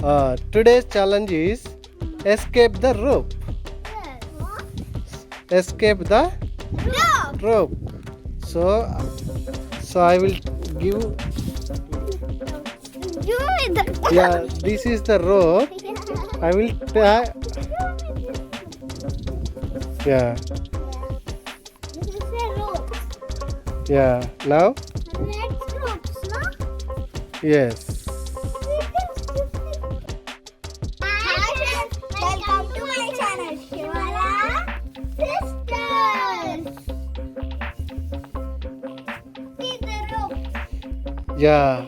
Today's challenge is escape the rope. Escape the rope. So, I will give. Yeah, this is the rope. I will tie. Yeah, This is a rope. yeah. Now, Let's ropes, no? yes. Hi friends, welcome to my channel, Sivala Sisters. See the rope. Yeah.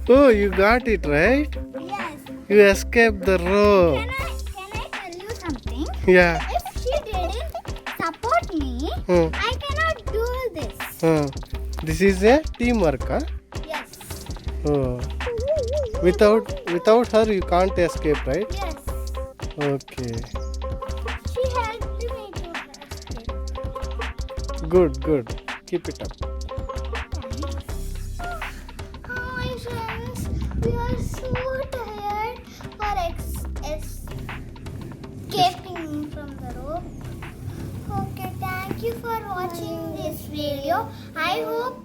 Oh, you got it right. Yes. You escaped the rope. Can I tell you something? Yeah. If she didn't support me, Hmm. I cannot do this. This is a teamwork, huh? Yes. Oh. Without her, you can't escape, right? Yes. Okay. She helped me to escape. Good. Keep it up. Oh, my friends, we are so tired for escaping from the rope. Okay, thank you for watching this video. I hope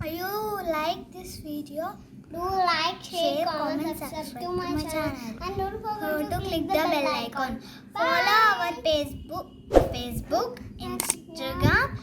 you like this video. Do like, share, comment, subscribe to my channel. And don't forget to click the bell icon. Follow our Facebook, Instagram,